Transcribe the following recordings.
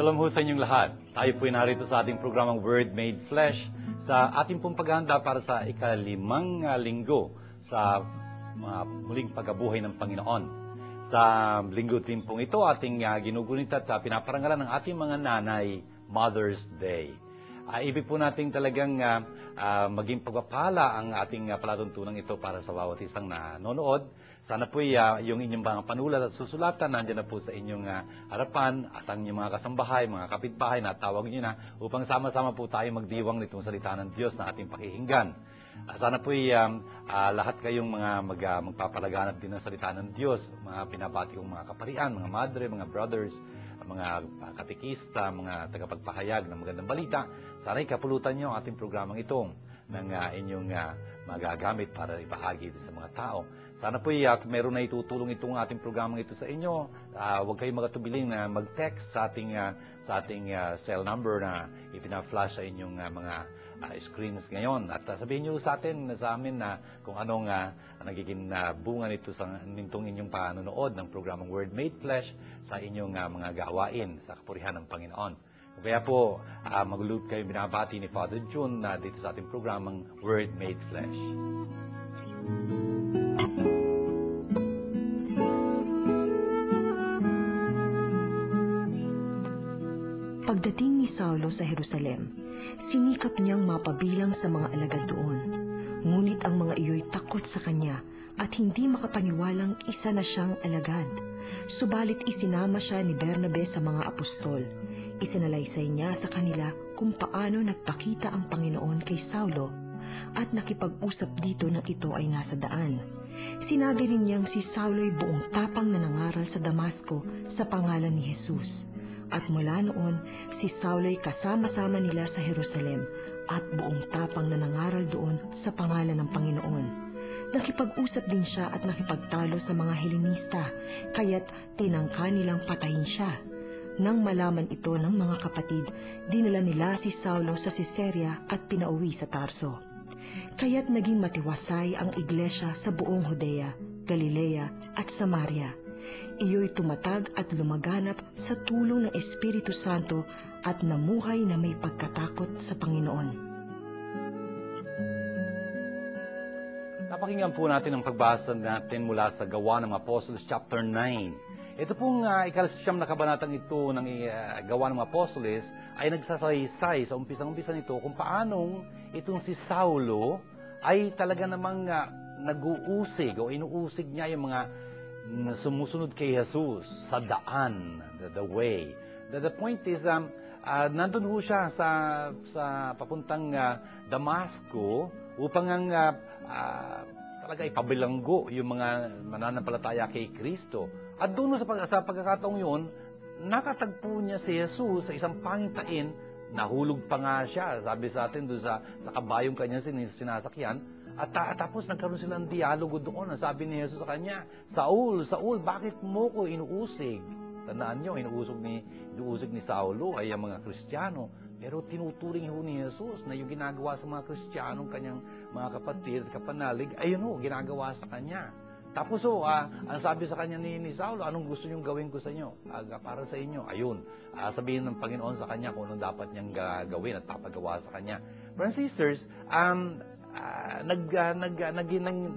Shalom ho sa inyong lahat. Tayo po'y narito sa ating programang Word Made Flesh sa ating pong paghahanda para sa ika-5 linggo sa muling pagkabuhay ng Panginoon. Sa linggo din pong ito, ating ginugunit at pinaparangalan ng ating mga nanay, Mother's Day. Ibig po natin talagang maging pagpapala ang ating palatuntunan ito para sa bawat isang nanonood. Sana po yung inyong mga panulat at susulatan nandiyan na po sa inyong harapan at ang inyong mga kasambahay, mga kapitbahay na tawag nyo na upang sama-sama po tayo magdiwang nitong salita ng Diyos na ating pakihinggan. Sana po lahat kayong mga magpapalaganap din ng salita ng Diyos, mga pinabati kong mga kaparian, mga madre, mga brothers, mga katikista, mga tagapagpahayag ng magandang balita. Sana'y kapulutan nyo ang ating programang ito ng inyong magagamit para ibahagi sa mga tao. Sana po kung meron na itutulong itong ating programang ito sa inyo, huwag kayong magatubiling na mag-text sa ating cell number na ipina-flash sa inyong mga screens ngayon. At sabihin nyo sa amin na kung anong nagiging bunga nitong inyong panonood ng programang Word Made Flesh sa inyong mga gawain sa kapurihan ng Panginoon. Kaya po, mag-loop kayo binabati ni Father June dito sa ating programang Word Made Flesh. Pagdating ni Saulo sa Jerusalem, sinikap niyang mapabilang sa mga alagad doon. Ngunit ang mga iyo'y takot sa kanya at hindi makapaniwalang isa na siyang alagad. Subalit isinama siya ni Bernabe sa mga apostol. Isinalaysay niya sa kanila kung paano nagpakita ang Panginoon kay Saulo at nakipag-usap dito na ito ay nasa daan. Sinabi rin niyang si Saulo'y buong tapang na nangaral sa Damasco sa pangalan ni Jesus. At mula noon, si Saulo'y kasama-sama nila sa Jerusalem at buong tapang na nangaral doon sa pangalan ng Panginoon. Nakipag-usap din siya at nakipagtalo sa mga Helenista, kaya't tinangka nilang patayin siya. Nang malaman ito ng mga kapatid, dinala nila si Saulo sa Caesarea at pinauwi sa Tarso. Kaya't naging matiwasay ang iglesia sa buong Judea, Galilea at Samaria. Iyo'y tumatag at lumaganap sa tulong ng Espiritu Santo at namuhay na may pagkatakot sa Panginoon. Napakinggan po natin ang pagbasa natin mula sa Gawa ng Apostles chapter 9. Ito pong ika-9 na kabanatang ito ng Gawa ng Apostles ay nagsasaysay sa umpisa nito kung paanong itong si Saulo ay talaga namang nag-uusig o inuusig niya yung mga sumusunod kay Jesus sa daan, the way. The point is, nandun ho siya sa papuntang Damasco upang talaga ipabilanggo yung mga mananampalataya kay Kristo. At doon sa pagkakataong yun, nakatagpo niya si Jesus sa isang pangitain, nahulog pa nga siya, sabi sa atin doon sa kabayong kanya sinasakyan. At tapos nagkaroon silang dialogo doon. Sabi ni Jesus sa kanya, Saul, Saul, bakit mo ko inuusig? Tandaan nyo, inuusig ni Saulo ay ang mga Kristiyano. Pero tinuturing ho ni Jesus na yung ginagawa sa mga Kristiyanong kanyang mga kapatid at kapanalig, ayun ho, ginagawa sa kanya. Tapos ang sabi sa kanya ni Saulo, anong gusto niyong gawin ko sa inyo? Para sa inyo, ayun. Sabihin ng Panginoon sa kanya kung anong dapat niyang gawin at papagawa sa kanya. Brothers and sisters,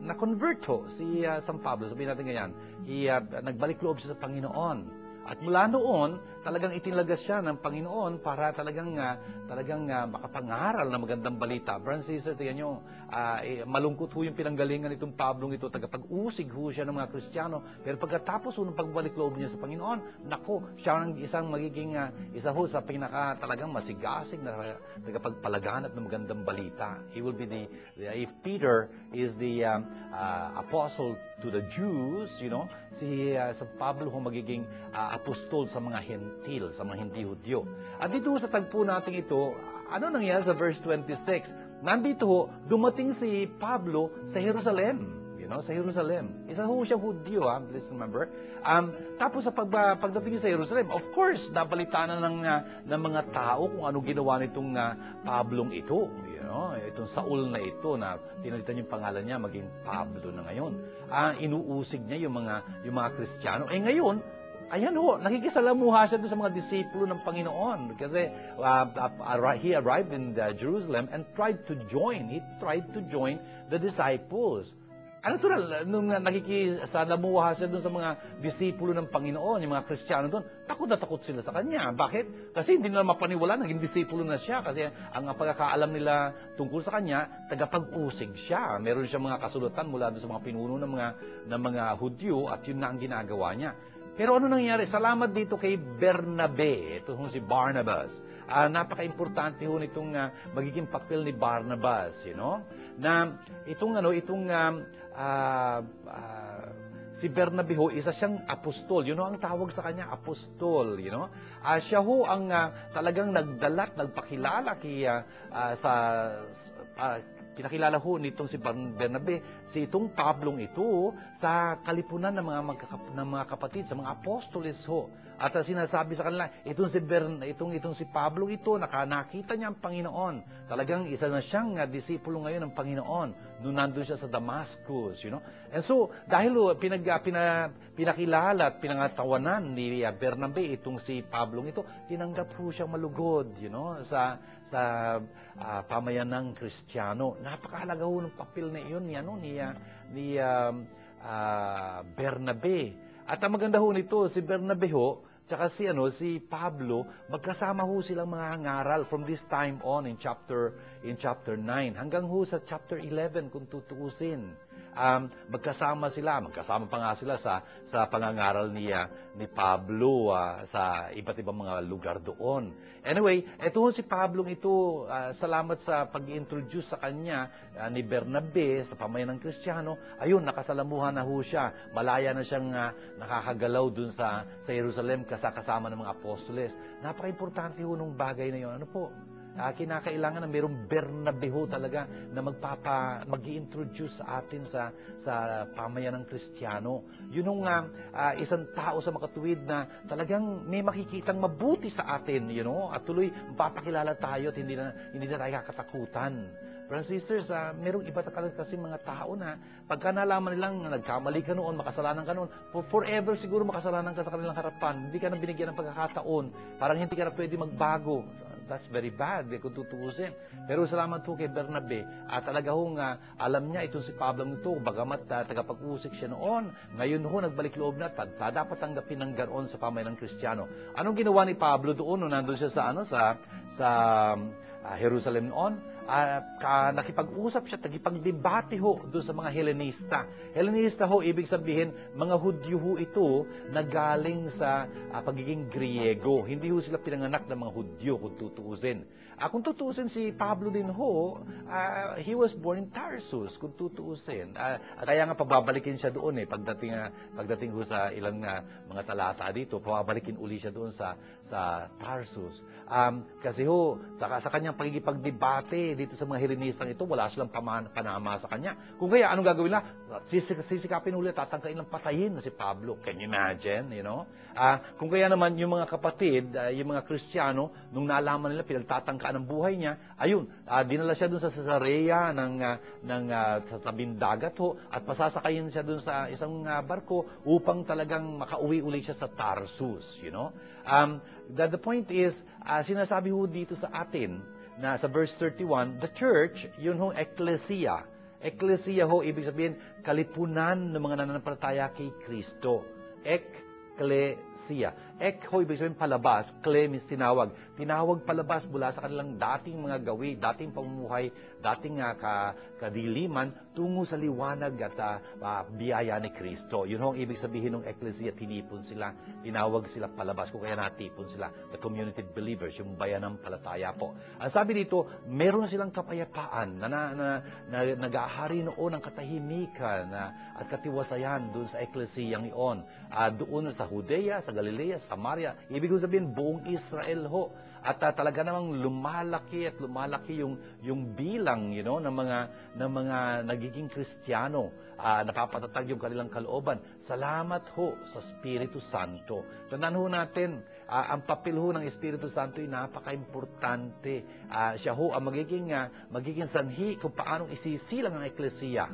na-convert ho si San Pablo, sabihin natin ganyan, nagbalik loob siya sa Panginoon. At mula noon, talagang itinalagas siya ng Panginoon para talagang makapangaral na magandang balita. Brothers and sisters, tingnan nyo, malungkot ho yung pinanggalingan nitong Pablong ito, tagapag-usig ho siya ng mga Kristiyano. Pero pagkatapos ho ng pagbalik loob niya sa Panginoon, nako, siya ang isang magiging isa ho sa talagang masigasig na tagapagpalaganap ng magandang balita. He will be if Peter is the apostle to the Jews, si San Pablo ho magiging apostol sa mga Hentil, sa mga hindi Hudyo. At dito sa tagpo natin ito, ano nangyari sa verse 26? Nandito ho, dumating si Pablo sa Jerusalem. Sa Jerusalem. Isa ho siyang Hudyo, please remember. Tapos sa pagdating sa Jerusalem, of course, nabalitaan na ng mga tao kung ano ginawa nitong Pablong ito. Itong Saul na ito na pinalitan yung pangalan niya maging Pablo na ngayon. Inuusig niya yung mga Kristiyano. Ngayon, ayan ho, nakikisalamuha siya doon sa mga disipulo ng Panginoon. Kasi he arrived in Jerusalem and tried to join. He tried to join the disciples. Natural, nung nakikisalamuha siya doon sa mga disipulo ng Panginoon, yung mga Kristiyano doon, takot na takot sila sa kanya. Bakit? Kasi hindi nila mapaniwala, naging disipulo na siya. Kasi ang pagkakaalam nila tungkol sa kanya, tagapag-usig siya. Meron siya mga kasulatan mula doon sa mga pinuno ng mga Hudyo at yun na ang ginagawa niya. Pero ano nangyari? Salamat dito kay Bernabe. Ito si Barnabas. Napaka-importante ho nitong magiging papel ni Barnabas, na si Bernabe ho, isa siyang apostol. Ang tawag sa kanya, apostol, siya ho ang talagang nagdalat, nagpakilala pinakilala ho nitong si Bernabe, si itong Pablong ito sa kalipunan ng mga kapatid, sa mga apostoles ho. At sinasabi sa kanila, itong si Pablong ito, nakita niya ang Panginoon. Talagang isa na siyang disipulo ngayon ng Panginoon nung nandun siya sa Damascus, And so, dahil pinakilala at pinangatawanan ni Bernabe itong si Pablong ito, tinanggap ho siyang malugod, sa pamayanang Kristiyano. Napakahalaga ho ng papel na iyon ni Bernabe. At ang maganda ho nito, si Bernabe ho, tsaka si Pablo, magkasama ho silang mga ngaral from this time on in chapter 9 hanggang ho sa chapter 11 kung tutuusin. Magkasama pa nga sila sa pangangaral ni Pablo sa iba't ibang mga lugar doon. Anyway, ito si Pablong ito, salamat sa pag-introduce sa kanya ni Bernabe sa pamayanang Kristiyano. Ayun, nakasalamuhan na ho siya. Malaya na siyang nakakagalaw dun sa Jerusalem kasama ng mga apostoles. Napaka-importante ho nung bagay na yun. Ano po? Kinakailangan na mayroong Bernabe ho talaga na mag-i-introduce sa atin sa pamayanang Kristiyano. Yun ang isang tao sa makatuwid na talagang may makikitang mabuti sa atin, at tuloy mapapakilala tayo at hindi na tayo kakatakutan. Brothers and sisters, merong iba kasi mga tao na pagka nalaman nilang nagkamali ka noon, makasalanan ka noon, forever siguro makasalanan ka sa kanilang harapan. Hindi ka na binigyan ng pagkakataon. Parang hindi ka na pwede magbago. That's very bad kung tutuusin. Pero salamat po kay Bernabe. Talaga hong alam niya itong si Pablo nito, bagamat tagapag-usik siya noon, ngayon ho nagbalik loob na dapat tanggapin ng ganon sa pamayanang Kristiyano. Anong ginawa ni Pablo doon nung nandun siya sa Jerusalem noon? Nakipag-usap siya, nakipag-debate ho doon sa mga Helenista. Helenista ho, ibig sabihin, mga Hudyo ho ito na galing sa pagiging Griego. Hindi ho sila pinanganak ng mga Hudyo kung tutuusin. Kung tutuusin si Pablo din ho, he was born in Tarsus, kung tutuusin. Kaya nga pababalikin siya doon pagdating ho sa ilang mga talata dito, pababalikin uli siya doon sa Tarsus. Kasi ho, sa kanyang pagkikipagdebate dito sa mga Helenistang ito, wala silang panama sa kanya. Kung kaya, anong gagawin na? Sisikapin ulit, tatangkain ng patayin na si Pablo. Can you imagine? Kung kaya naman, yung mga kapatid, yung mga Kristiyano, nung naalaman nila, pinagtatangkaan ang buhay niya, ayun, dinala siya dun sa Caesarea sa tabing dagat ho, at pasasakayin siya dun sa isang barko upang talagang makauwi uli siya sa Tarsus, The point is, sinasabi ho dito sa atin, na sa verse 31, the church, yun ho, ecclesia. Ecclesia ho, ibig sabihin, kalipunan ng mga nananampalataya kay Kristo. Ecclesia. Ek ho, ibig sabihin palabas. Kle means tinawag. Tinawag palabas mula sa kanilang dating mga gawi, dating pamumuhay, dating kadiliman, tungo sa liwanag at biyaya ni Kristo. Yun ho ang ibig sabihin ng ecclesia, tinipon sila, tinawag sila palabas, kung kaya natipon sila. The community believers, yung bayanang palataya po. Ang sabi dito, meron silang kapayapaan na nag-ahari noon ng katahimikan at katiwasayan doon sa ecclesia iyon. Doon sa Judea, sa Galilea, Samaria, ibig sabihin buong Israel ho. At talaga namang lumalaki yung bilang ng mga nagiging Kristiyano. Napapatatag yung kanilang kalooban. Salamat ho sa Espiritu Santo. Tandaan ho natin, ang papel ho ng Espiritu Santo ay napaka-importante. Siya ho ang magiging sanhi kung paanong isisilang ang eklesiya,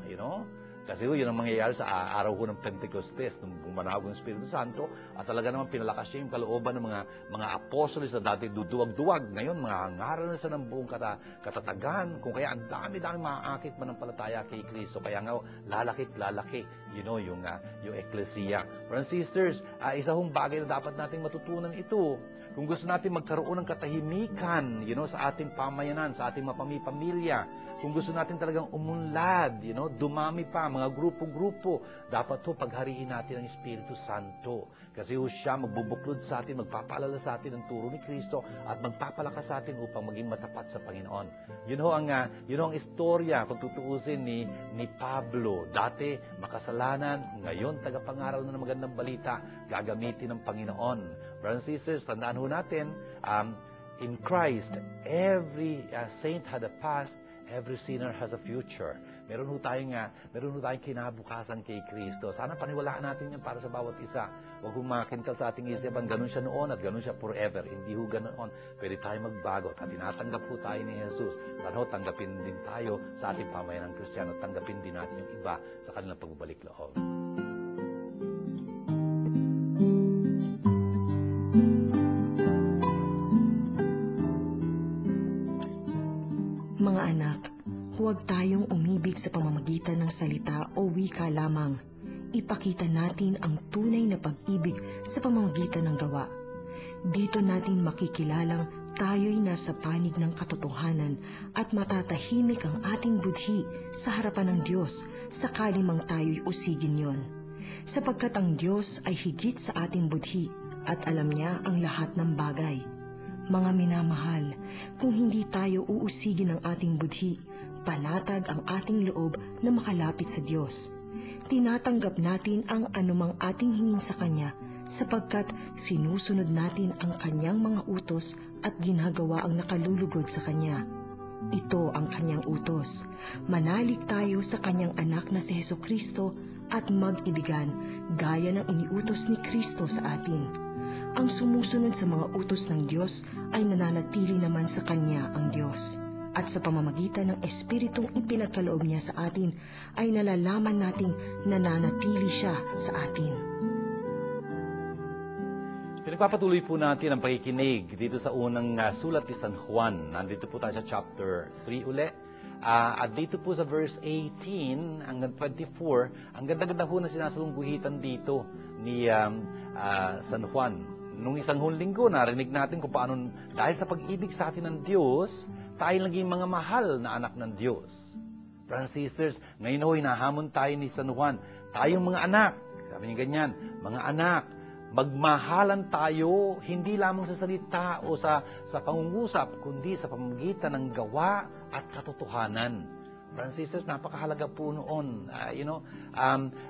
Kasi yun ang mangyayari sa araw ko ng Pentecostes, nung bumanawag ng Espiritu Santo, at talaga naman pinalakas niya yung kalooban ng mga apostolis na dati duduwag-duwag. Ngayon, mga hangaran na sa ng buong katatagan, kung kaya ang dami-dami maaakit manampalataya kay Kristo. Kaya nga, lalaki, yung eklesiya. Brothers and sisters, isa hong bagay na dapat nating matutunan ito. Kung gusto natin magkaroon ng katahimikan, sa ating pamayanan, sa ating pamilya, kung gusto natin talagang umunlad, dumami pa, mga grupo-grupo, dapat paghariin natin ang Espiritu Santo. Kasi siya magbubuklod sa atin, magpapaalala sa atin ang turo ni Kristo at magpapalakas sa atin upang maging matapat sa Panginoon. Yun ang istorya, kung tutuusin ni Pablo. Dati makasalanan, ngayon tagapangaral na ng magandang balita, gagamitin ng Panginoon. Brothers and sisters, tandaan natin, in Christ, every saint had a past, every sinner has a future. Meron tayong kinabukasan kay Kristo. Sana paniwalaan natin yan para sa bawat isa. Huwag humakintal sa ating isipan, ganun siya noon at ganun siya forever. Hindi ganoon. Pwede tayo magbago at tinatanggap tayo ni Jesus. Sana tanggapin din tayo sa ating pamayanang Kristiyano. Tanggapin din natin yung iba sa kanilang pagbabalik loob. Mga anak, huwag tayong umibig sa pamamagitan ng salita o wika lamang. Ipakita natin ang tunay na pag-ibig sa pamamagitan ng gawa. Dito natin makikilalang tayo'y nasa panig ng katotohanan at matatahimik ang ating budhi sa harapan ng Diyos sakali mang tayo'y usigin yon. Sapagkat ang Diyos ay higit sa ating budhi at alam niya ang lahat ng bagay. Mga minamahal, kung hindi tayo uusigin ang ating budhi, panatag ang ating loob na makalapit sa Diyos. Tinatanggap natin ang anumang ating hingin sa Kanya sapagkat sinusunod natin ang Kanyang mga utos at ginagawa ang nakalulugod sa Kanya. Ito ang Kanyang utos. Manalig tayo sa Kanyang anak na si Hesukristo at mag-ibigan gaya ng iniutos ni Kristo sa atin. Ang sumusunod sa mga utos ng Diyos ay nananatili naman sa Kanya ang Diyos. At sa pamamagitan ng Espiritong ipinagkaloob niya sa atin, ay nalalaman nating nananatili siya sa atin. Pinagpapatuloy po natin ang pakikinig dito sa unang sulat ni San Juan. Nandito po tayo sa chapter 3 uli. At dito po sa verse 18 hanggang 24, ang ganda-ganda po na sinasalungguhitan dito ni San Juan. Nung isang linggo, narinig natin kung paano dahil sa pag-ibig sa atin ng Diyos, tayo naging mga mahal na anak ng Diyos. Brothers and sisters, ngayon hinahamon tayo ni San Juan. Tayong mga anak, sabi niya ganyan, mga anak, magmahalan tayo hindi lamang sa salita o sa pangungusap, kundi sa pamamagitan ng gawa at katotohanan. Brothers and sisters, napakahalaga po noon.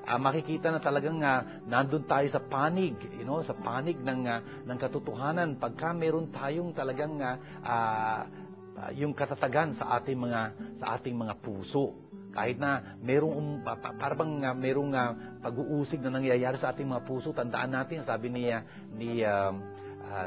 Makikita na talagang nandun tayo sa panig, sa panig ng katotohanan. Pagka meron tayong talagang yung katatagan sa ating mga puso. Kahit na merong pag-uusig na nangyayari sa ating mga puso, tandaan natin, sabi ni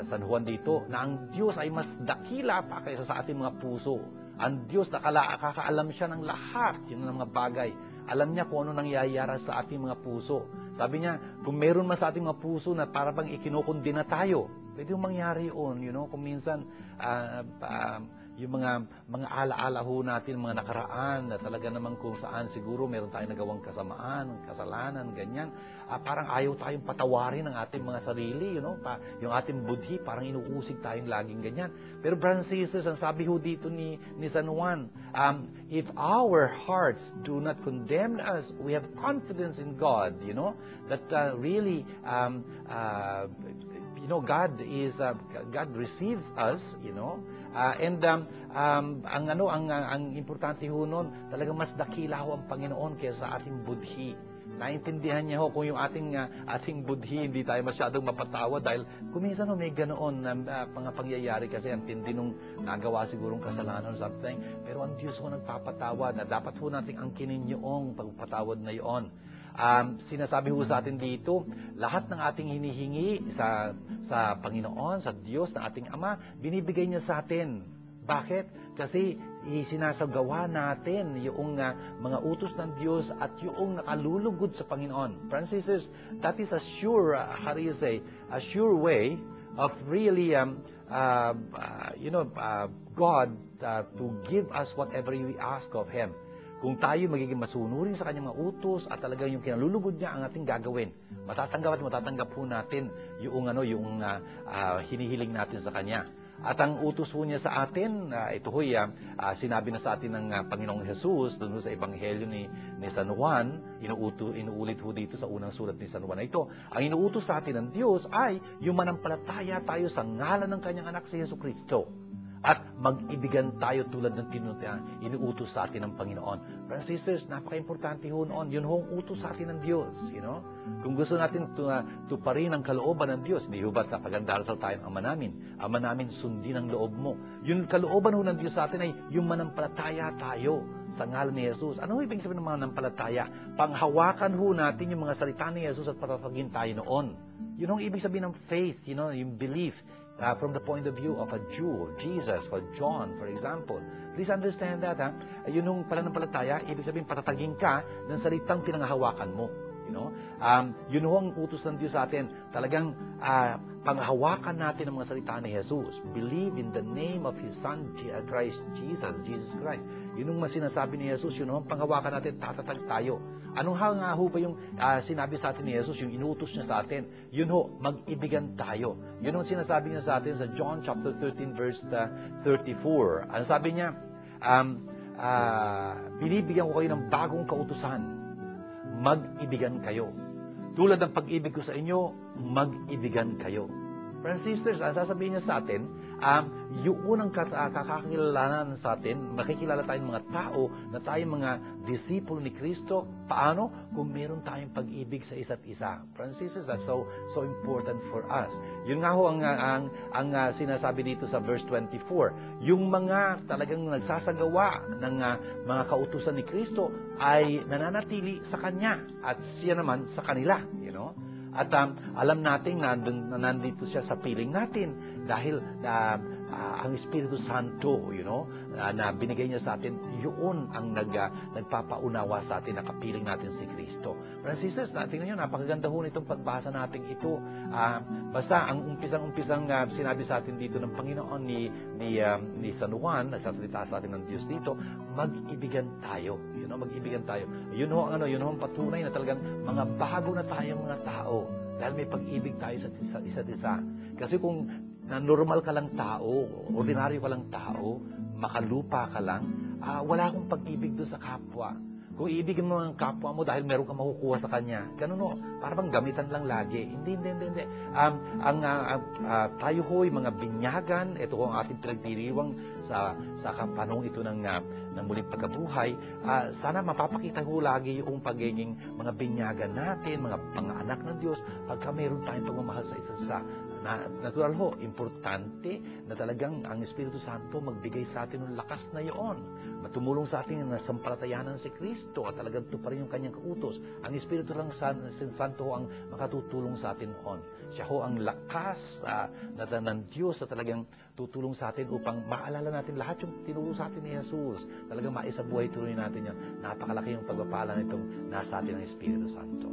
San Juan dito, na ang Diyos ay mas dakila pa kaysa sa ating mga puso. Ang Diyos, nakakaalam siya ng lahat, yun ng mga bagay. Alam niya kung ano nangyayari sa ating mga puso. Sabi niya, kung meron man sa ating mga puso na para bang ikinukundina tayo, pwede yung mangyari yun, kung minsan, yung mga alaala ho natin, mga nakaraan, na talaga naman kung saan siguro meron tayong nagawang kasamaan, kasalanan, ganyan. Parang ayaw tayong patawarin ng ating mga sarili, yung ating budhi, parang inuusig tayong laging ganyan. Pero brothers and sisters, ang sabi ho dito ni San Juan, if our hearts do not condemn us, we have confidence in God, that really, God receives us, ang importante ho nun, talagang mas dakila ho ang Panginoon kaysa sa ating budhi. Naintindihan niya ho kung yung ating budhi hindi tayo masyadong mapatawa dahil kuminsan may ganoon na mga pangyayari kasi ang tindi nung nagawa sigurong kasalanan or something. Pero ang Diyos ho nagpapatawad na dapat ho nating angkinin yung pagpatawad na yon. Sinasabi ho sa atin dito, lahat ng ating hinihingi sa Panginoon, sa Diyos, na ating Ama, binibigay niya sa atin. Bakit? Kasi isinasagawa natin yung mga utos ng Diyos at yung nakalulugod sa Panginoon. Friends and sisters, that is a sure, a sure way of really, God to give us whatever we ask of Him. Kung tayo magiging masunurin sa kanyang mga utos at talagang yung kinalulugod niya ang ating gagawin, matatanggap po natin yung hinihiling natin sa kanya. At ang utos po niya sa atin, sinabi na sa atin ng Panginoong Jesus doon sa Ebanghelyo ni San Juan, inuulit po dito sa unang sulat ni San Juan na ito. Ang inuutos sa atin ng Diyos ay yung manampalataya tayo sa ngalan ng kanyang anak si Jesucristo. At mag-ibigan tayo tulad ng inuutos sa atin ng Panginoon. Friends and sisters, napaka-importante ho noon. Yun ho ang utos sa atin ng Diyos. Kung gusto natin tuparin ang kalooban ng Diyos, hindi ho ba't pag-darasal tayo ng Ama namin? Ama namin, sundin ang loob mo. Yung kalooban ho ng Diyos sa atin ay yung manampalataya tayo sa ngalan ni Jesus. Ano ibig sabihin ng manampalataya? Panghawakan ho natin yung mga salita ni Jesus at patatagin tayo noon. Yun ang ibig sabihin ng faith, yung belief. From the point of view of a Jew, Jesus, or John, for example. Please understand that, Yun yung pananampalataya, ibig sabihin patatagin ka ng salitang pinanghahawakan mo. Yun ang utos ng Diyos sa atin. Talagang panghawakan natin ang mga salita ni Jesus. Believe in the name of His Son, Christ Jesus Christ. Yun ang sinasabi ni Jesus, yun ang panghawakan natin, tatatag tayo. Anong nga ho ba yung sinabi sa atin ni Jesus, yung inutos niya sa atin? Yun ho, mag-ibigan tayo. Yun ang sinasabi niya sa atin sa John chapter 13 verse 34. Ano sabi niya? Binibigyan ko kayo ng bagong kautusan. Mag-ibigan kayo. Tulad ng pag-ibig ko sa inyo, mag-ibigan kayo. Friends and sisters, ang sasabihin niya sa atin, yung unang kakakilalanan sa atin, makikilala tayong mga tao na tayong mga disipulo ni Kristo. Paano? Kung meron tayong pag-ibig sa isa't isa. Friends and sisters, that's so important for us. Yun nga ho ang sinasabi dito sa verse 24. Yung mga talagang nagsasagawa ng mga kautusan ni Kristo ay nananatili sa Kanya at siya naman sa kanila. At alam natin na nandito siya sa piling natin dahil ang Espiritu Santo, na binigay niya sa atin, yun ang nagpapaunawa sa atin, nakapiling natin si Kristo. Friends and sisters, tingnan nyo, napakaganda ho nitong pagbasa natin ito. Basta, ang umpisang sinabi sa atin dito ng Panginoon ni San Juan, nagsasalita sa atin ng Diyos dito, mag-ibigan tayo. Mag-ibigan tayo. Yun ho ang patunay na talagang mga bago na tayong mga tao dahil may pag-ibig tayo sa isa't isa. Kasi kung normal ka lang tao, ordinaryo ka lang tao, makalupa ka lang, wala akong pag-ibig doon sa kapwa. Kung iibigin mo ang kapwa mo dahil meron kang makukuha sa kanya, ganun o, para bang gamitan lang lagi. Hindi. Tayo ho'y mga binyagan, ito ang ating pinagdiriwang sa panahon ito ng muling pagkabuhay. Sana mapapakita ho lagi yung pagiging mga binyagan natin, mga anak ng Diyos, pagka meron tayong pagmamahal sa isa't isa. Natural ho, importante na talagang ang Espiritu Santo magbigay sa atin ng lakas na iyon. Matumulong sa atin na sampalatayanan si Kristo at talagang tuparin yung kanyang kautos. Ang Espiritu lang Santo ho ang makatutulong sa atin noon. Siya ho ang lakas ng Diyos na talagang tutulong sa atin upang maalala natin lahat yung tinuro sa atin ni Jesus. Talagang maisabuhay tuloy natin yan. Napakalaki yung pagpapala nitong nasa atin ng Espiritu Santo.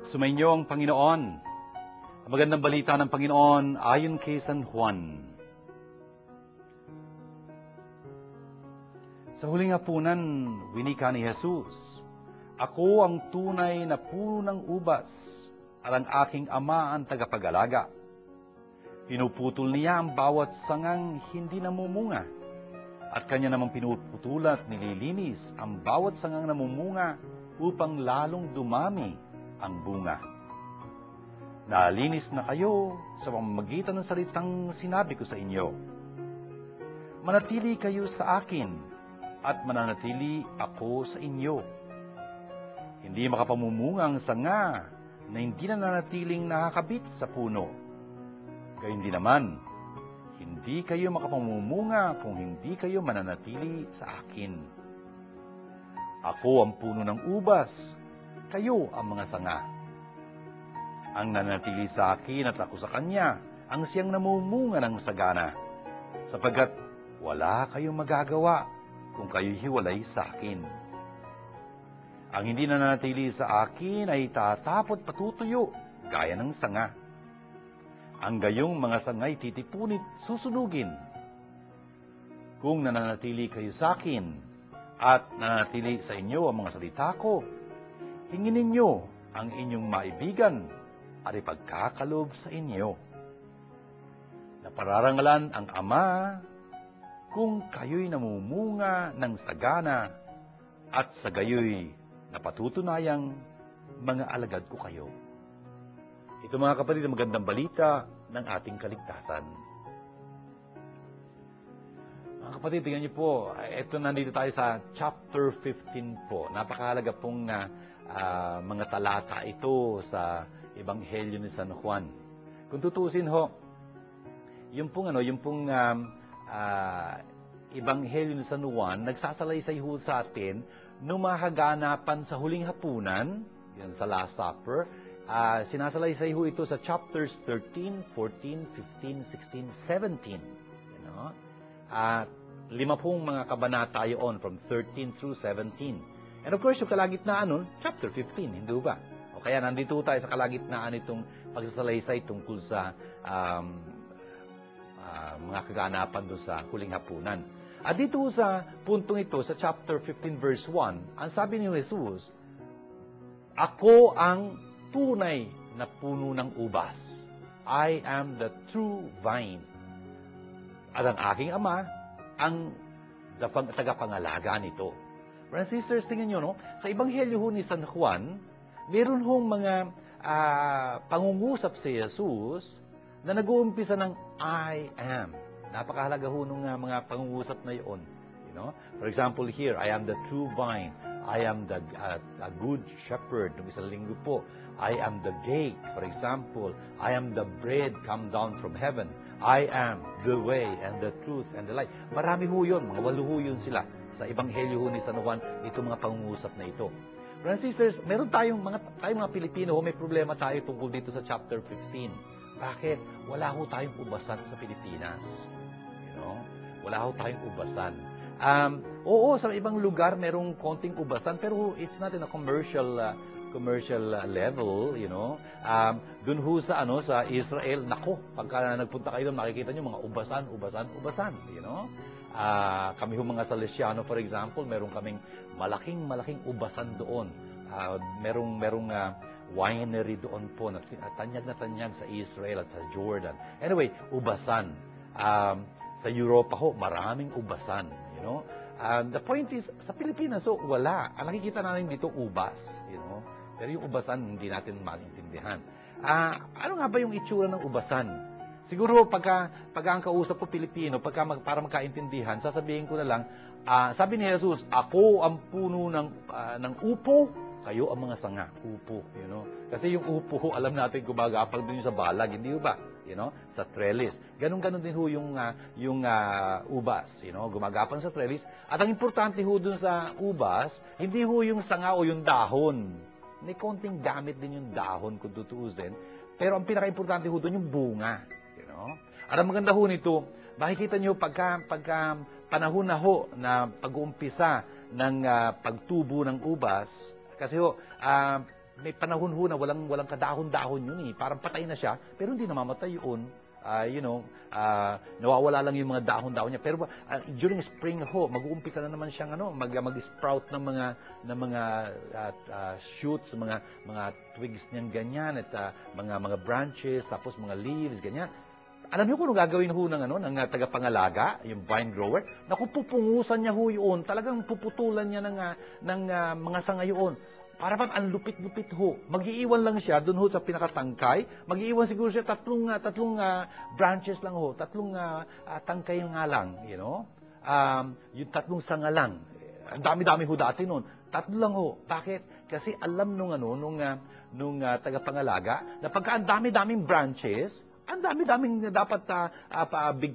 Sumainyo ang Panginoon. Ang magandang balita ng Panginoon ayon kay San Juan. Sa huling hapunan, winika ni Jesus, "Ako ang tunay na puno ng ubas, at ang aking Ama ang tagapag-alaga. Pinuputol niya ang bawat sangang hindi namumunga, at kanya namang pinuputul at nililinis ang bawat sangang namumunga upang lalong dumami ang bunga. Nalinis na kayo sa pamamagitan ng salitang sinabi ko sa inyo. Manatili kayo sa akin at mananatili ako sa inyo. Hindi makapamumunga ang sanga na hindi nananatiling nakakabit sa puno. Gayun din naman, hindi kayo makapamumunga kung hindi kayo mananatili sa akin. Ako ang puno ng ubas, kayo ang mga sanga. Ang nanatili sa akin at ako sa kanya, ang siyang namumunga ng sagana. Sapagkat wala kayong magagawa kung kayo'y hiwalay sa akin. Ang hindi nananatili sa akin ay tatapot patutuyo, gaya ng sanga. Ang gayong mga sangay titipunit, susunugin. Kung nananatili kayo sa akin, at nananatili sa inyo ang mga salita ko, hingin ninyo ang inyong maibigan at ipagkakalob sa inyo. Napararangalan ang Ama kung kayo'y namumunga ng sagana at sa gayo'y napatutunayang mga alagad ko kayo. Ito mga kapatid, ang magandang balita ng ating kaligtasan. Mga kapatid, tingnan niyo po, ito nandito tayo sa chapter 15 po. Napakahalaga pong mga talata ito sa Ebanghelyo ni San Juan. Kung tutusin ho, yung pong Ebanghelyo ni San Juan, nagsasalaysay ho sa atin nung mga kaganapan sa huling hapunan, yan sa Last Supper. Sinasalaysay ho ito sa chapters 13, 14, 15, 16, 17. You know? 5 mga kabanata yun from 13 through 17. And of course, yung kalagitnaan nun, chapter 15, hindi ba? O kaya nandito tayo sa kalagitnaan itong pagsasalaysay tungkol sa mga kaganapan doon sa huling hapunan. At dito sa puntong ito, sa chapter 15 verse 1, ang sabi ni Jesus, ako ang tunay na puno ng ubas. I am the true vine. At ang aking Ama, ang tagapangalaga nito. Brothers and sisters, tingnan nyo, no? Sa Ebanghelyo ho ni San Juan, meron hong mga pangungusap si Jesus na nag-uumpisa ng I am. Napakahalaga ho nung mga pangungusap na yun. You know? For example here, I am the true vine. I am the good shepherd. Nung isang linggo po, I am the gate. For example, I am the bread come down from heaven. I am the way and the truth and the light. Marami ho yun. Mga 8 ho yun sila. Sa Ebanghelyo ho ni San Juan, itong mga pangungusap na ito. Brothers and sisters, meron tayong mga Pilipino, may problema tayo tungkol dito sa chapter 15. Bakit? Wala ho tayong ubasan sa Pilipinas. You know? Wala ho tayong ubasan. Oo, sa ibang lugar merong konting ubasan, pero it's not in a commercial level, you know. Dun ho sa Israel, nako, pagka nagpunta kayo doon, makikita niyo mga ubasan, you know. Kami ho mga Salesiano, for example, meron kaming malaking ubasan doon. Merong winery doon po na tanyag sa Israel at sa Jordan. Anyway, ubasan. Sa Europa ho, maraming ubasan, you know. The point is, sa Pilipinas, so wala. Ang nakikita natin dito, ubas, you know. Pero yung ubasan, hindi natin maintindihan. Ano nga ba yung itsura ng ubasan? Siguro, pagka ang kausap ko Pilipino, para magkaintindihan, sasabihin ko na lang, sabi ni Jesus, ako ang puno ng upo, kayo ang mga sanga, upo, you know. Kasi yung upo, alam natin gumagapag dun sa balag, hindi ba? You know, sa trellis. Ganon din ho yung ubas, you know, gumagapang sa trellis. At ang importante ho dun sa ubas, hindi ho yung sanga o yung dahon. May konting gamit din yung dahon kung tutuusin. Pero ang pinaka-importante ho dun yung bunga, you know. At ang maganda ho nito, makikita nyo pagka panahon na ho na pag-uumpisa ng pagtubo ng ubas, kasi ho, may panahon ho na walang kadahon-dahon yun eh. Parang patay na siya, pero hindi namamatay yun. You know, nawawala lang yung mga dahon-dahon niya. Pero during spring ho, mag-uumpisa na naman siyang mag-sprout ng mga shoots, mga twigs niyang ganyan, at mga branches, tapos mga leaves, ganyan. Alam niyo kung ano gagawin ho ng tagapangalaga, yung vine grower? Naku, pupungusan niya ho yun. Talagang puputulan niya ng mga sanga yun. Para bang ang lupit-lupit ho. Mag-iiwan lang siya doon ho sa pinakatangkay. Mag-iiwan siguro siya tatlong branches lang ho. Tatlong tangkay nga lang, you know. Yung tatlong sanga lang. Ang dami-dami ho dati noon. Tatlo lang ho. Bakit? Kasi alam nung tagapangalaga na pagka ang dami-daming branches, ang dami-daming dapat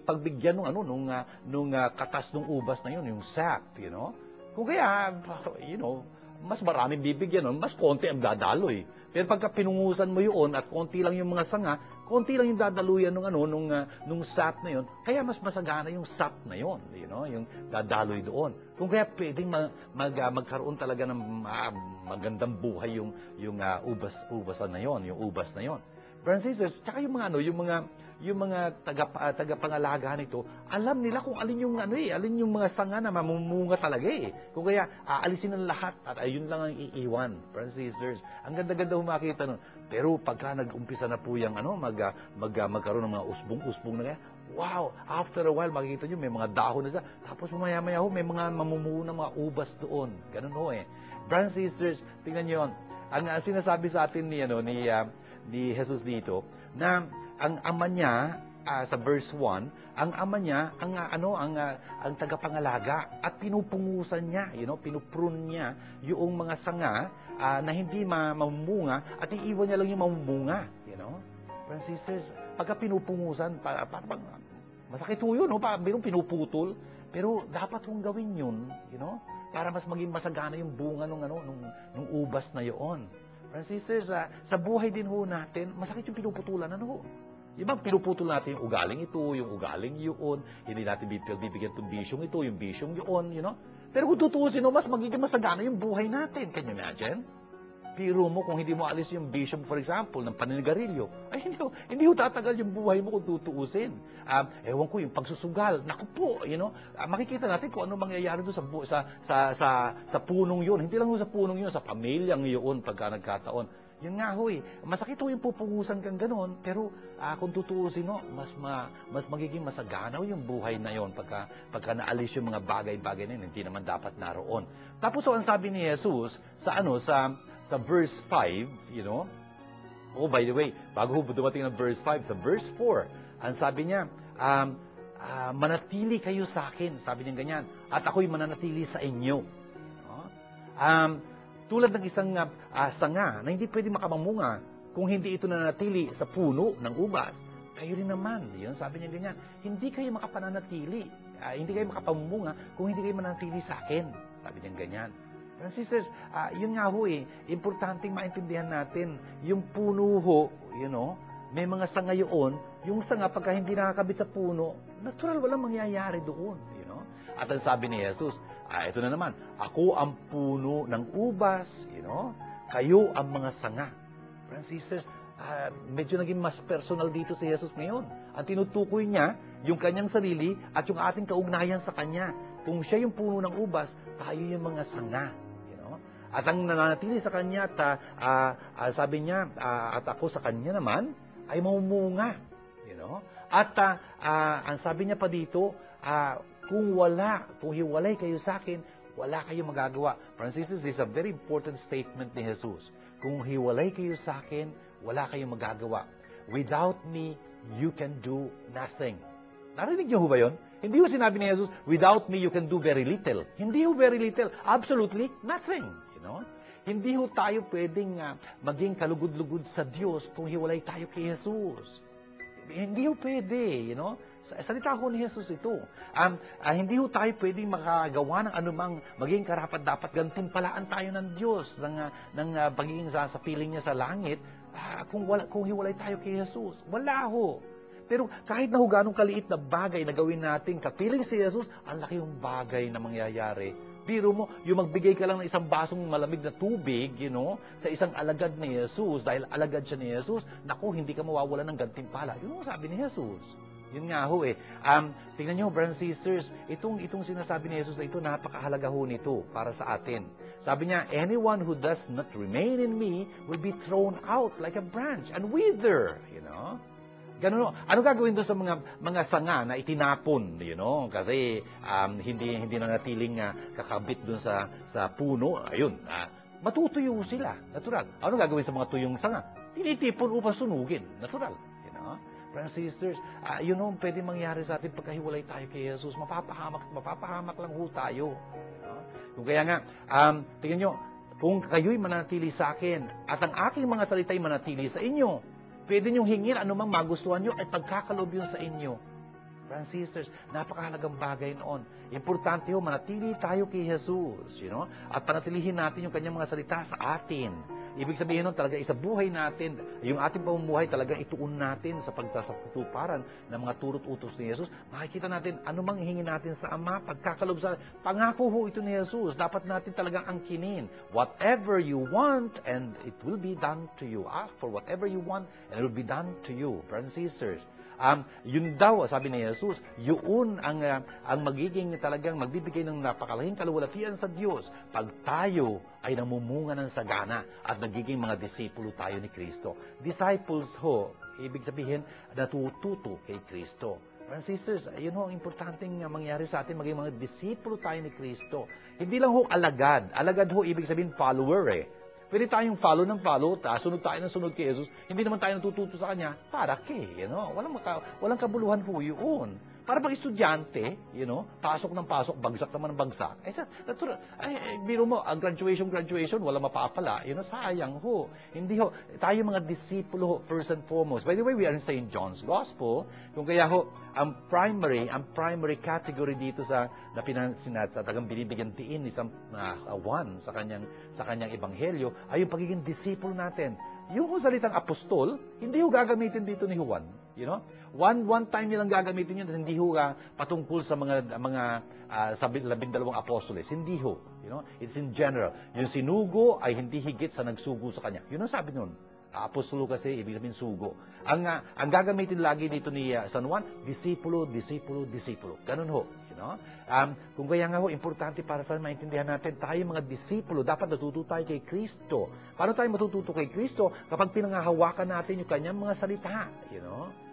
pagbigyan nung katas ng ubas na yun, yung sap, you know. Kung kaya, you know, mas maraming bibigyan nun, mas konti ang dadaloy. Pero pagka pinungusan mo yun at konti lang yung mga sanga, konti lang yung dadaluyan nung sap na yun, kaya mas masagana yung sap na yun, yung dadaloy doon. Kung kaya pwedeng magkaroon talaga ng magandang buhay yung ubasan na yun, yung ubas na yun. Brothers and sisters, tsaka yung mga tagapangalaga nito, alam nila kung alin yung mga sanga na mamumunga talaga eh. Kung kaya aalisin ng lahat at ayun lang ang iiwan. Brothers and sisters, ang ganda-ganda makita nun. Pero pagka nag-umpisa na po yung magkaroon ng mga usbong-usbong na kaya, wow, after a while makikita nyo may mga dahon na siya. Tapos mamaya-maya may mga mamumuno ng mga ubas doon. Ganun ho eh. Brothers and sisters, tingnan nyo yun. Ang sinasabi sa atin ni Jesus dito na ang ama niya sa verse 1, ang ama niya ang tagapangalaga at pinupungusan niya, pinuprune niya yung mga sanga na hindi mamumunga at iiwan niya lang yung mamumunga, Brothers and sisters, pagka pinupungusan parang masakit ho yun, parang pinuputol, pero dapat hong gawin yun, para mas maging masagana yung bunga nung ubas na yun. Brothers and sisters, sa buhay din ho natin, masakit yung pinuputulan, Yung bang pinuputol natin yung ugaling ito, yung ugaling yun, hindi natin bibigyan itong bisyong ito, yung bisyong yun, Pero kung tutuusin, mas magiging masagana yung buhay natin. Can you imagine? Biro mo kung hindi mo alis yung bisyong, for example, ng paninigarilyo, ay hindi ho tatagal yung buhay mo kung tutuusin. Ewan ko, yung pagsusugal, naku po, makikita natin kung ano mangyayari doon sa punong yun. Hindi lang sa punong yun, sa pamilyang yun pagka nagkataon. Yun nga ho masakit ho yung pupungusan kang gano'n, pero kung tutuusin mas magiging masagana yung buhay na yun pagka naalis yung mga bagay-bagay na yun, hindi naman dapat naroon. Tapos ang sabi ni Jesus sa verse 5, oh by the way, bago ho dumating ng verse 5, sa verse 4, ang sabi niya, manatili kayo sa akin, sabi niya ganyan, at ako'y mananatili sa inyo. Tulad ng isang sanga na hindi pwede makamangunga kung hindi ito nanatili sa puno ng ubas, kayo rin naman. Sabi niya ganyan, hindi kayo makapananatili, hindi kayo makapamunga kung hindi kayo mananatili sa akin. Sabi niya ganyan. And sisters, yun nga ho importanteng maintindihan natin, yung puno ho, may mga sanga yun, yung sanga pagka hindi nakakabit sa puno, natural walang mangyayari doon. At ang sabi ni Jesus, ito na naman, ako ang puno ng ubas, kayo ang mga sanga. Brothers and sisters, medyo naging mas personal dito si Jesus ngayon. Ang tinutukoy niya, yung kanyang sarili at yung ating kaugnayan sa kanya. Kung siya yung puno ng ubas, tayo yung mga sanga. At ang nananatili sa kanya, sabi niya, at ako sa kanya naman, ay mamumunga. At ang sabi niya pa dito, kung hiwalay kayo sa akin, wala kayong magagawa. Brothers and sisters, this is a very important statement ni Jesus. Kung hiwalay kayo sa akin, wala kayong magagawa. Without me, you can do nothing. Narinig niyo ho ba yun? Hindi ho sinabi ni Jesus, without me, you can do very little. Hindi ho very little. Absolutely nothing. Hindi ho tayo pwedeng maging kalugod-lugod sa Diyos kung hiwalay tayo kay Jesus. Hindi ho pwede, Salita ko ni Jesus ito. Hindi ho tayo pwedeng makagawa ng anumang maging karapat-dapat gantimpalaan tayo ng Diyos ng pagiging sa piling niya sa langit kung hiwalay tayo kay Jesus. Wala ho. Pero kahit na ho ganong kaliit na bagay na gawin natin kapiling si Jesus, ang laki yung bagay na mangyayari. Biro mo, yung magbigay ka lang ng isang basong malamig na tubig, sa isang alagad ni Jesus, dahil alagad siya ni Jesus, naku, hindi ka mawawala ng gantimpala. Yun ang sabi ni Jesus. Yun nga ho tingnan nyo, brothers and sisters, itong sinasabi ni Jesus na ito, napakahalaga ho nito para sa atin. Sabi niya, anyone who does not remain in me will be thrown out like a branch and wither, Ganun. Ano gagawin doon sa mga sanga na itinapon, kasi hindi na natiling kakabit doon sa puno. Ayun, matutuyo sila, natural. Ano gagawin sa mga tuyong sanga? Tinitipon upang sunugin, natural. Brothers and sisters, pwede mangyari sa atin pagkahiwalay tayo kay Jesus. Mapapahamak lang ho tayo. Kung kaya nga, tingnan nyo, kung kayo'y manatili sa akin at ang aking mga salita'y manatili sa inyo, pwede niyong hingin anumang magustuhan niyo ay pagkakaloob yun sa inyo. Brothers and sisters, napakahalagang bagay noon. Importante ho, manatili tayo kay Jesus, at panatilihin natin yung kanyang mga salita sa atin. Ibig sabihin nun talaga, isa buhay natin, yung ating pamumuhay talaga ituon natin sa pagsasaputuparan ng mga turot-utos ni Jesus. Makikita natin, ano mang hingin natin sa Ama, pagkakalob sa pangako ho ito ni Jesus. Dapat natin talagang angkinin. Whatever you want, and it will be done to you. Ask for whatever you want, and it will be done to you. Brothers and sisters, yun daw, sabi ni Jesus, yun ang magiging talagang magbibigay ng napakalahing kaluwalhatian sa Diyos pag tayo ay namumunga ng sagana at nagiging mga disipulo tayo ni Kristo. Disciples ho, ibig sabihin, natututo kay Kristo. Brothers and sisters, yun ho ang importanteng mangyari sa atin, maging mga disipulo tayo ni Kristo. Hindi lang ho alagad. Alagad ho, ibig sabihin follower eh. Pwede tayong follow ng follow, sunod tayo ng sunod kay Jesus. Hindi naman tayo natututo sa Kanya, para kay, walang kabuluhan po yun. Para pag estudyante, pasok ng pasok, bagsak naman ng bagsak. Biro mo, ang graduation, wala mapapala. Sayang ho. Hindi ho. Tayo mga disipulo ho, first and foremost. By the way, we are in St. John's Gospel. Kung kaya ho, ang primary category dito sa napinansinat sa tagang binibigyan tiin ni Juan sa kanyang ebanghelyo ay yung pagiging disipulo natin. Yung salitang apostol, hindi ho gagamitin dito ni Juan. One time nilang gagamitin yun, hindi ho patungkol sa mga 12 apostoles. Hindi ho. It's in general. Yung sinugo ay hindi higit sa nagsugo sa kanya. Yun ang sabi nun. Apostolo kasi, ibig sabihin sugo. Ang gagamitin lagi dito ni San Juan, disipulo. Ganun ho. Kung kaya nga ho, importante para sa maintindihan natin, tayo mga disipulo, dapat natututo tayo kay Kristo. Paano tayo matututo kay Kristo? Kapag pinangahawakan natin yung kanyang mga salita.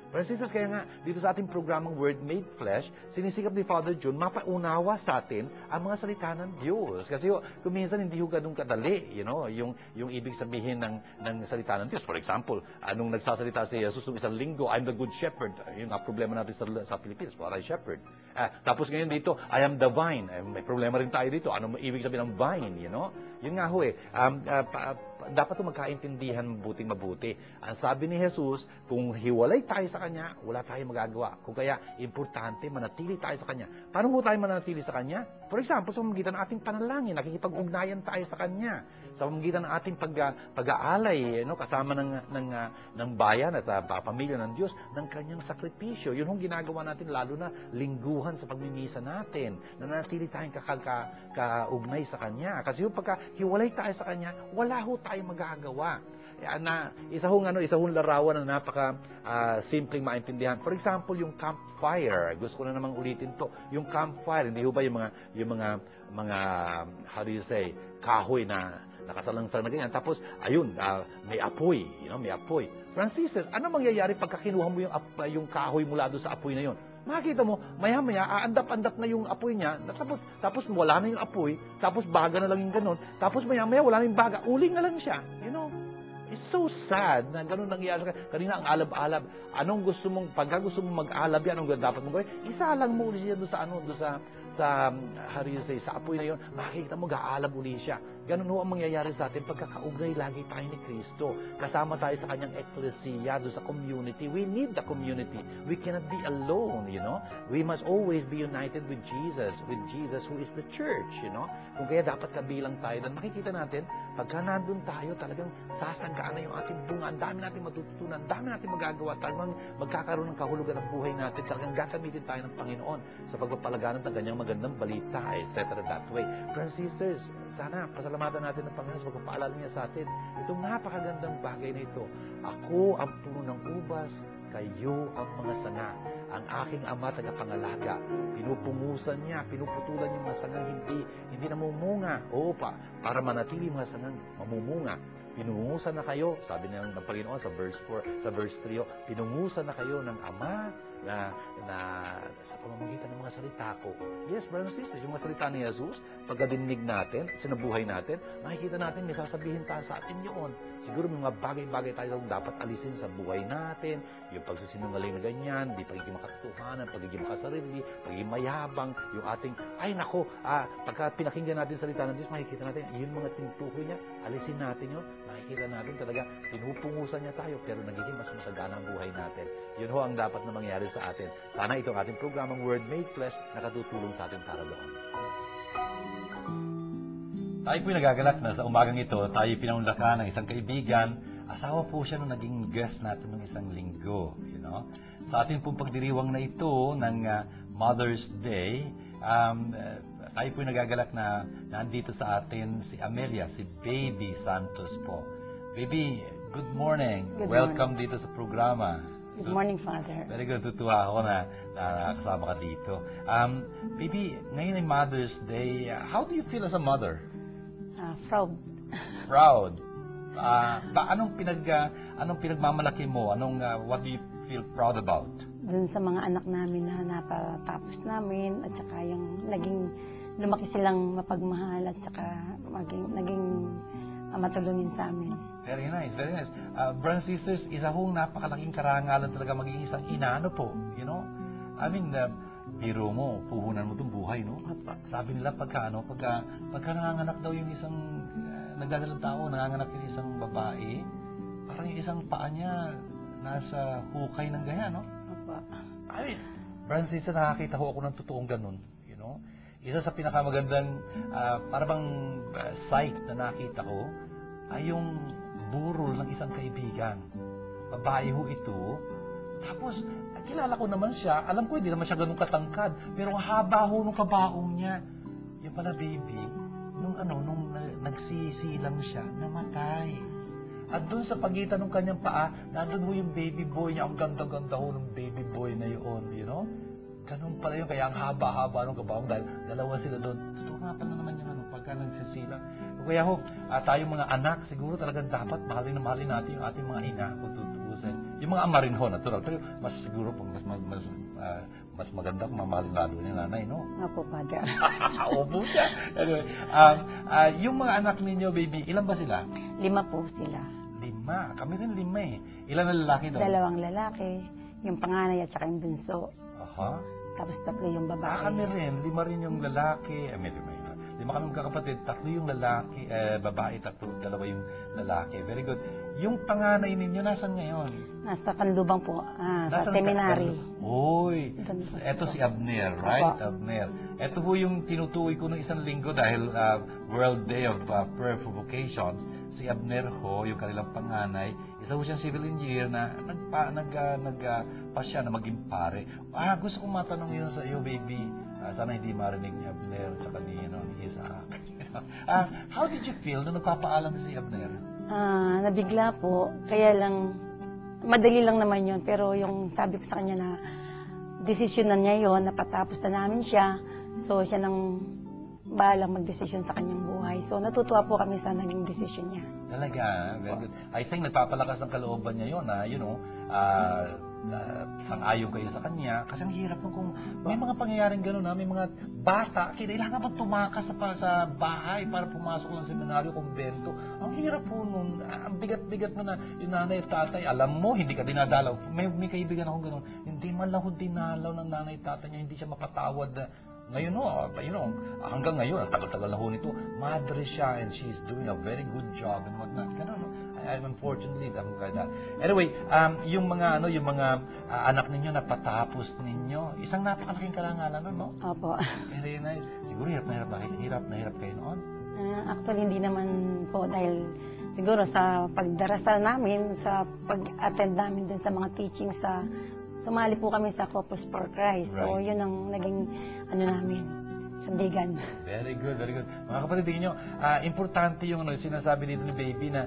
Brothers and sisters, kaya nga, dito sa ating programang Word Made Flesh, sinisikap ni Father John, mapaunawa sa atin ang mga salita ng Diyos. Kasi kung minsan hindi ho ganun kadali, yung ibig sabihin ng salita ng Diyos. For example, nung nagsasalita si Jesus ng isang linggo, I'm the good shepherd. Yung problema natin sa Pilipinas, what I shepherd. Tapos ngayon dito, I am the vine. May problema rin tayo dito. Ano ibig sabihin ng vine, Yun nga ho dapat magkaintindihan mabuting-mabuti. Ang sabi ni Jesus, kung hiwalay tayo sa Kanya, wala tayong magagawa. Kung kaya, importante, manatili tayo sa Kanya. Paano ho tayo manatili sa Kanya? For example, sa pamamagitan ng ating panalangin, nakikipag-ugnayan tayo sa Kanya. Sa pamamagitan ng ating pag-aalay, kasama ng bayan at pamilya ng Diyos, ng Kanyang sakripisyo. Yun hong ginagawa natin, lalo na lingguhan sa pagmimisa natin. Nanatili tayong kaugnay sa Kanya. Kasi yung pagka hiwalay tayo sa Kanya, wala ho tayo magagawa. Isa hong larawan na napaka simpleng maintindihan. For example, yung campfire. Gusto ko na namang ulitin to. Yung campfire, hindi ho ba yung mga how do you say, kahoy na nakasalangsang na ganyan. Tapos, ayun, may apoy. May apoy. Francis, ano mangyayari pagka kinuha mo yung kahoy mula doon sa apoy na yun? Makikita mo, maya-maya, aandap-andap na yung apoy niya, tapos wala na yung apoy, tapos baga na lang yung ganun, tapos maya-maya wala na yung baga, uling na lang siya. It's so sad na ganun nangyayari. Kanina ang alab-alab. Pagka gusto mong mag-alab yan, anong dapat mong gawin? Isa lang mo ulit siya how do you say, sa apoy na yun, makikita mo, gaalab ulit siya. Ganun ho ang mangyayari sa atin pagkakaugnay lagi tayo ni Kristo. Kasama tayo sa kanyang eklesiya, doon sa community. We need the community. We cannot be alone, We must always be united with Jesus who is the church, Kung kaya dapat kabilang tayo, dan makikita natin, pagka nandun tayo, talagang sasagaan na yung ating bunga. Ang dami natin matututunan, ang dami natin magagawa, talagang magkakaroon ng kahulugan ng buhay natin, talagang gagamitin tayo ng Panginoon sa pagpapalaganap ng kanyang magandang balita, etc. that way. Brothers and sisters, sana pasalamatan natin ng Panginoon sa pagpapaalala niya sa atin. Itong napakagandang bagay na ito. Ako ang puno ng ubas, kayo ang mga sanga. Ang aking ama tagapangalaga. Pinupungusan niya, pinuputulan yung mga sangang hindi namumunga. Para manatili mga sangang mamumunga. Pinungusan na kayo, sabi ng Panginoon sa verse 4, sa verse 3, pinungusan na kayo ng Ama na sa pamamagitan ng mga salita ko. Yes, brothers and sisters, yung mga salita ni Jesus, pagkadinig natin, sinabuhay natin, makikita natin, may sasabihin tayo sa atin yun. Siguro may mga bagay-bagay tayo dapat alisin sa buhay natin, yung pagsisinungaling na ganyan, di pagiging makatotohanan, pagiging makasarili, pagiging mayabang, yung ating, pagka pinakinggan natin salita ng Diyos, makikita natin, yun mga tinutukoy niya, alisin natin yun, makikita natin talaga, pinupungusan niya tayo, pero nagiging mas masagana ang buhay natin. Yun ho ang dapat na mangyari sa atin. Sana itong ating programang Word Made Flesh nakatutulong sa atin para doon. Tayo po'y nagagalak na sa umagang ito, tayo pinangunlakan ng isang kaibigan. Asawa po siya nung naging guest natin ng isang linggo. Sa ating pong pagdiriwang na ito ng Mother's Day, tayo po'y nagagalak na nandito sa atin si Amelia, si Baby Santos po. Baby, good morning. Welcome dito sa programa. Good morning, Father. Very good. Tutuwa ako na nakasama ka dito. Baby, ngayon ay Mother's Day. How do you feel as a mother? Proud. Proud. Anong pinagmamalaki mo? What do you feel proud about? Dun sa mga anak namin na napatapos namin at saka yung lumaki silang mapagmahal at saka naging matulungin sa amin. Very nice, very nice. Brothers and sisters, isa hong napakalaking karangalan talaga maging isang ina, I mean, biro mo, puhunan mo itong buhay, no? Sabi nila pagka nanganganak daw yung isang nagdadalang tao, nanganganak yung isang babae, parang yung isang paa niya nasa hukay ng gaya, no? I mean, brothers and sisters, nakakita ho ako ng totoong ganun, Isa sa pinakamagandang parang sight na nakita ko ay yung burol ng isang kaibigan. Babae ho ito. Tapos, kilala ko naman siya. Alam ko, hindi naman siya ganun katangkad. Pero ang haba ho nung kabaong niya. Yung pala, baby, nung nagsisilang siya, namatay. At doon sa pagitan ng kanyang paa, nandun ho yung baby boy niya. Ang ganda-ganda ho ng baby boy na yun, Ganun pala yun, kaya ang haba-haba ng kabaong dahil dalawa sila doon. Totoo nga pala naman yung pagka nagsisilang. Kaya tayong mga anak, siguro talagang dapat mahalin natin yung ating mga ina kung tutuusin. Yung mga ama rin ho, natural. Pero mas siguro mas maganda kung mamahalin lalo ni nanay, no? Opo, Father. Opo siya. Anyway, yung mga anak ninyo, baby, ilan ba sila? 5 po sila. 5? Kami rin 5 eh. Ilan na lalaki doon? 2 lalaki, yung panganay at saka yung bunso. Aha. Tapos 3 yung babae. Kami rin. 5 rin yung lalaki. 5 kami magkakapatid. 3 yung lalaki, babae, 2 yung lalaki. Very good. Yung panganay ninyo, nasan ngayon? Nasa Kanlubang po, sa seminary. Uy, eto si Abner, right? Abner. Ito po yung tinutukoy ko ng isang linggo dahil World Day of Prayer for Vocation. Si Abner ho, yung kanilang panganay, isa ho siyang civil engineer na nagpasya na maging pare. Gusto kong matanong yun sa iyo, baby. Sana hindi marinig ni Abner at saka ni Isaac. How did you feel nung nagpapaalam si Abner? Nabigla po, kaya lang, madali lang naman yun. Pero yung sabi ko sa kanya na desisyon na niya yun, napatapos na namin siya. So siya nang bahalang mag-desisyon sa kanyang buhay. So natutuwa po kami sa naging desisyon niya. Talaga, very good. I think nagpapalakas ng kalooban niya yun, sang-ayon kayo sa kanya. Kasi ang hirap nung kung may mga pangyayaring gano'n, may mga bata, kailangan bang tumakas sa bahay para pumasok ng seminaryo, kumbento. Ang hirap po nun, ang bigat-bigat mo na yung nanay at tatay, alam mo, hindi ka dinadalaw. May kaibigan akong gano'n, hindi man lang dinalaw ng nanay at tatay niya, hindi siya mapatawad na ngayon hanggang ngayon, ang tagal-tagal na ho nito, madre siya and she's doing a very good job and whatnot. Ganun, I'm unfortunately, like that. Anyway, yung mga anak ninyo na patapos ninyo, isang napakalaking karangalan, no? Opo. Very nice. Siguro hirap na hirap kayo noon? Actually, hindi naman po dahil siguro sa pagdarasal namin, sa pag-attend namin din sa mga teaching sumali po kami sa Corpus for Christ. Right. So, yun ang naging namin, sandigan. Very good, very good. Mga kapatid, tingin nyo, importante yung sinasabi dito ni Baby na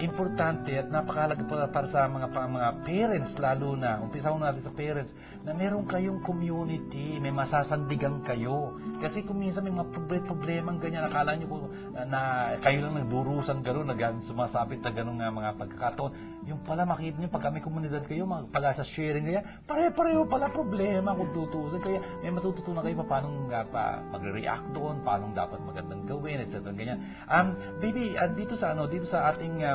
importante at napakahalaga po para sa mga parents lalo na, umpisa natin sa parents, na meron kayong community, may masasandigan kayo. Kasi kung minsan may mga problemang ganyan, akala nyo na kayo lang nagdurusan gano'n, sumasapit na gano'n nga mga pagkakataon. Yung pala makita nyo, pag kami komunidad kayo, pala sa sharing kaya, pare-pareho pala problema kung tutusin. Kaya may matututunan kayo paano magre-react doon, paano dapat magandang gawin, etc. Ganyan. Baby, dito sa ating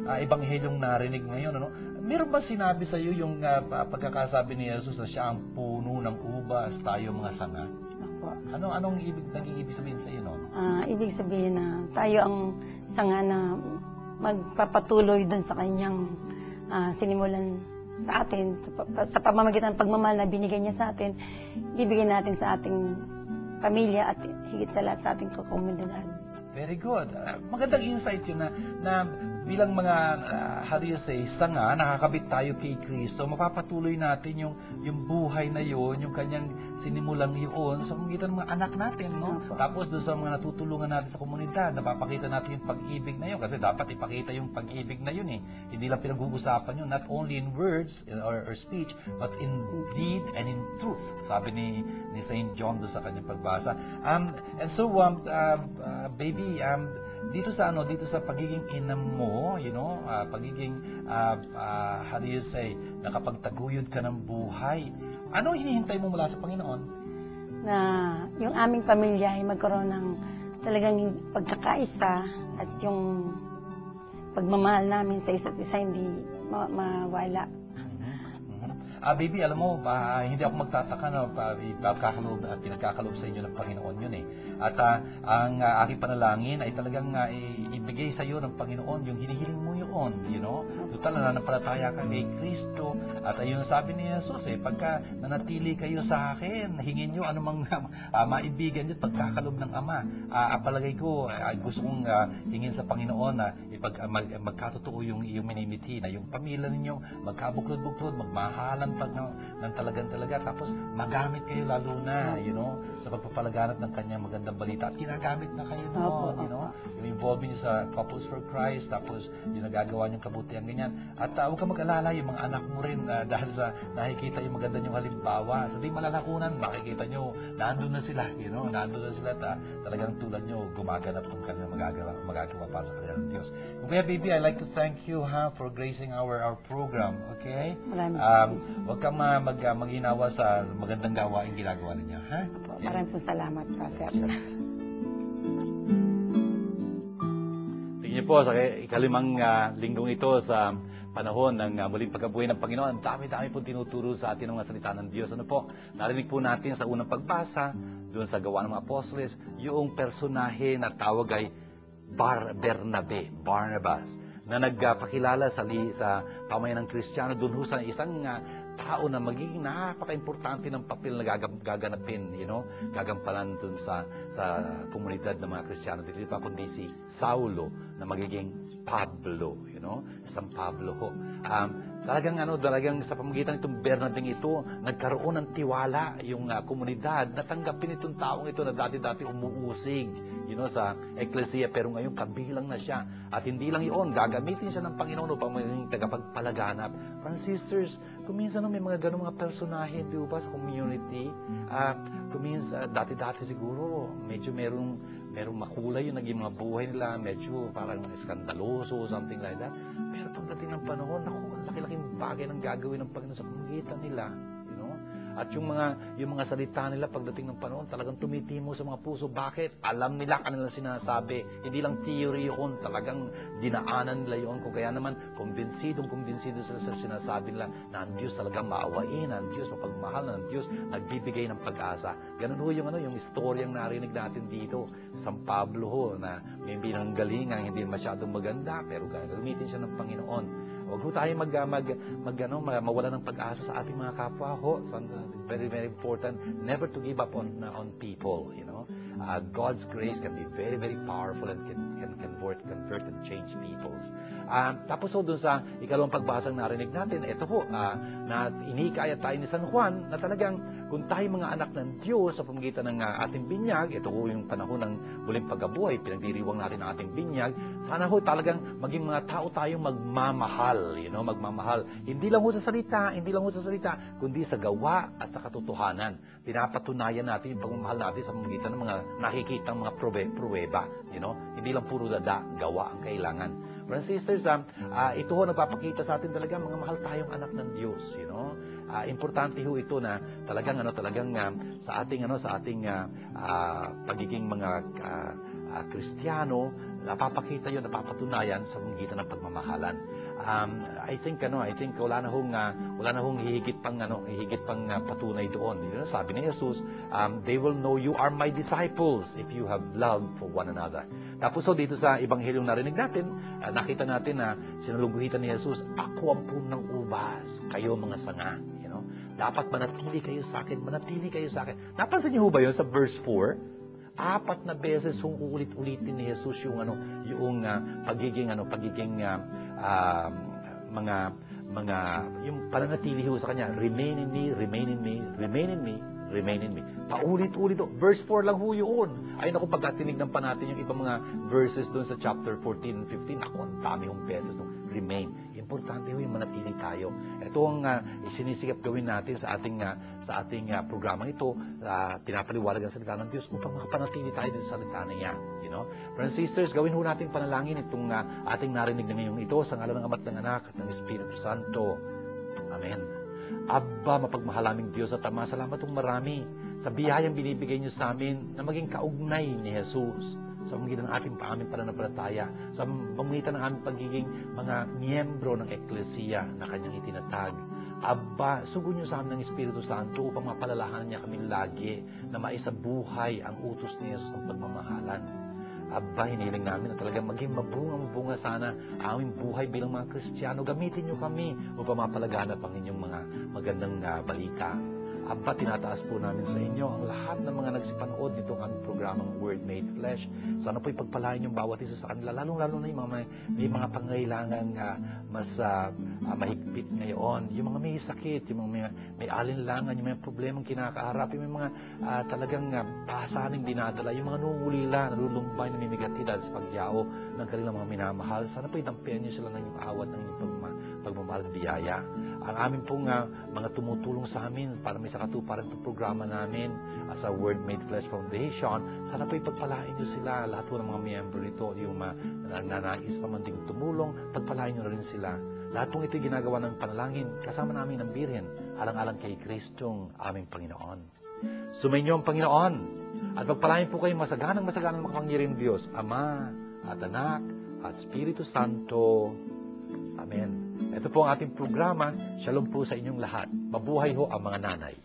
ebanghelyong narinig ngayon, meron ba sinabi sa iyo yung pagkakasabi ni Jesus na siya ang puno ng ubas, tayo mga sanga? Opo. Anong naging ibig sabihin sa iyo, no? Ibig sabihin na tayo ang sanga na magpapatuloy dun sa kanyang sinimulan sa atin, sa pamamagitan ng pagmamahal na binigay niya sa atin, bibigyan natin sa ating pamilya at higit sa lahat sa ating komunidad. Very good. Magandang insight yun na bilang mga, how do you say, sanga, nakakabit tayo kay Kristo, mapapatuloy natin yung buhay na yun, yung kanyang sinimulang yun sa pamamagitan ng mga anak natin, no? Tapos doon sa mga natutulungan natin sa komunidad, napapakita natin yung pag-ibig na yun, kasi dapat ipakita yung pag-ibig na yun eh. Hindi lang pinag-uusapan yun, not only in words or speech, but in deed and in truth. Sabi ni Saint John doon sa kanyang pagbasa. And so, baby, dito sa pagiging ina mo, pagiging, how do you say, nakapagtaguyod ka ng buhay, ano hinihintay mo mula sa Panginoon? Na yung aming pamilya ay magkaroon ng talagang pagkakaisa at yung pagmamahal namin sa isa't isa hindi mawala. Baby, alam mo, hindi ako magtataka na pinagkakalob sa inyo ng Panginoon yun eh. At ang aking panalangin ay talagang ibigay sa iyo ng Panginoon yung hinihiling mo yun, Total na nanampalataya ka kay Kristo. At ayun sabi ni Jesus pagka nanatili kayo sa akin, hingin nyo anumang maibigan nyo, pagkakalob ng Ama. Palagay ko, gusto kong hingin sa Panginoon na magkatotoo yung minimiti, na yung pamilya ninyo, magkabuklod-buklod, magmahalan ng talaga, tapos magamit kayo lalo na, sa pagpapalaganap ng kanyang magandang balita. At ginagamit na kayo noon, yung involvement nyo sa Couples for Christ, tapos yung nagagawa niyong kabutihan, ganyan. At huwag ka mag-alala, yung mga anak mo rin, dahil sa nakikita yung maganda niyong halimbawa, sa di malalakunan, makikita nyo, nandun na sila, nandun na sila, talagang tulad nyo, gumaganap kung kanyang magagawa para sa kanyang Diyos. Kaya baby, I'd like to thank you for gracing our program, okay? Huwag kang mag-inawa sa magandang gawain ginagawa ninyo, ha? Maraming po salamat, Father. Tingnan niyo po, sa ikalimang linggong ito sa panahon ng muling pagkabuhay ng Panginoon, ang dami-dami po tinuturo sa atin ng mga salita ng Diyos. Ano po? Narinig po natin sa unang pagbasa, doon sa Gawa ng mga Apostoles, yung personahe na tawag ay Barnabas, na nagpakilala sa pamayan ng Kristiyano doon sa isang tao na magiging napaka-importante ng papel na gaganapin, gagampanan dun sa komunidad ng mga Kristiyano dito pa, kundi si Saulo na magiging Pablo, isang Pablo ho. Talagang sa pamamagitan nitong Bernabeng ito, nagkaroon ng tiwala yung komunidad, natanggapin itong taong ito na dati-dati umuusig, sa eklesiya, pero ngayon kabilang na siya. At hindi lang yun, gagamitin siya ng Panginoon upang maging tagapagpalaganap. And sisters, kuminsan may mga ganung mga personahe, di ba, sa community. Kuminsan, dati-dati siguro, medyo merong makulay yung naging mga buhay nila, medyo parang skandaloso, something like that. Pero pagdating ng panahon, laki-laking bagay ng gagawin ng Panginoon sa pamamagitan nila. At yung mga salita nila pagdating ng panahon, talagang tumitimo sa mga puso. Bakit? Alam nila kanilang sinasabi. Hindi lang theory yun, talagang dinaanan nila yun. Kung kaya naman, kumbinsidong sila sa sinasabi nila na ang Diyos talagang maawain, ang Diyos mapagmahal, na ang Diyos nagbibigay ng pag-asa. Ganun ho yung istoryang narinig natin dito. San Pablo ho, na may pinanggalingan, hindi masyadong maganda, pero gagamitin siya ng Panginoon. Huwag ho tayo mawala ng pag-asa sa ating mga kapwa ho. Very, very important never to give up on people, God's grace can be very, very powerful and can convert and change peoples. Tapos ho, dun sa ikalawang pagbasang narinig natin, ito ho, na inikaya tayo ni San Juan na talagang kung tayo mga anak ng Diyos sa pamamagitan ng ating binyag, ito ho yung panahon ng muling pagkabuhay, pinagdiriwang natin ang ating binyag, sana ho talagang maging mga tao tayong magmamahal, magmamahal. Hindi lang ho sa salita, kundi sa gawa at sa katotohanan. Pinapatunayan natin yung pagmamahal natin sa pamamagitan ng mga nakikitang mga pruweba, Hindi lang puro dada, gawa ang kailangan. Brothers and sisters, ito ho nagpapakita sa atin talaga mga mahal tayong anak ng Diyos, Importante ho ito na talagang sa ating pagiging mga Kristiyano, napapakita yun, napapatunayan sa pamamagitan ng pagmamahalan. I think wala na hong hihigit pang patunay doon. Sabi ni Jesus, they will know you are my disciples if you have love for one another. Tapos dito sa ebanghelyong narinig natin, nakita natin na sinulungguhitan ni Jesus, ako ang punong ubas, kayo mga sanga. Dapat manatili kayo sa akin. Napansin niyo ba yun sa verse 4? 4 na beses kung uulit-ulitin ni Jesus yung yung pananatili ho sa kanya, remain in me, remain in me, remain in me, remain in me. Paulit-ulit. Verse 4 lang ho yun. Ay naku, pagka tinignan pa natin yung ibang mga verses doon sa chapter 14 and 15, ako, ang dami hong beses nung remain. Importante ho yung manatili tayo. Ito ang isinisikap gawin natin sa ating programang ito. Pinapaliwanag ang salita ng Diyos upang makapanatili tayo din sa salita niya. You know? Friends and sisters, gawin ho natin panalangin itong ating narinig na ngayong ito sa ngalan ng Ama at ng Anak at ng Espiritu Santo. Amen. Abba, mapagmahal aming Diyos at Ama, salamat ng marami sa biyayang binibigay niyo sa amin na maging kaugnay ni Jesus sa pamamagitan ng ating aming pananampalataya, sa pamamagitan ng aming pagiging mga miyembro ng Eklesiya na kanyang itinatag. Abba, sugo niyo sa amin ng Espiritu Santo upang mapalalahanan niya kami lagi na maisabuhay ang utos ni Jesus ng pagmamahalan. Abba, hiniling namin na talagang maging mabunga sana ang aming buhay bilang mga Kristiyano. Gamitin niyo kami upang mapalaganap ang inyong mga magandang balita. Abba, tinataas po namin sa inyo ang lahat ng mga nagsipanood nitong aming programang Word Made Flesh. Sana po ipagpalain yung bawat isa sa kanila, lalong-lalo na yung may mga pangailangan mas mahigpit ngayon. Yung mga may sakit, yung mga may alinlangan, yung mga problemang kinakaharap, yung mga talagang pasaning dinadala, yung mga nungulila, nalulumbay, namimigati dahil sa pagyao ng kanilang mga minamahal. Sana po itampian niyo sila ng inyong awat, ng inyong pagmamahal at biyaya. Ang amin pong mga tumutulong sa amin para may sakatuparan itong programa namin as a Word Made Flesh Foundation, sana po ipagpalain nyo sila, lahat po ng mga miyembro nito, yung nanais pa man din tumulong, pagpalain nyo na rin sila. Lahat pong ito ginagawa ng panalangin, kasama namin ng birhen, alang-alang kay Kristong aming Panginoon. Sumainyo ang Panginoon, at pagpalain po kayong masaganang makapangyarihang Diyos, Ama, at Anak, at Espiritu Santo. Amen. Ito po ang ating programa. Shalom po sa inyong lahat. Mabuhay ho ang mga nanay.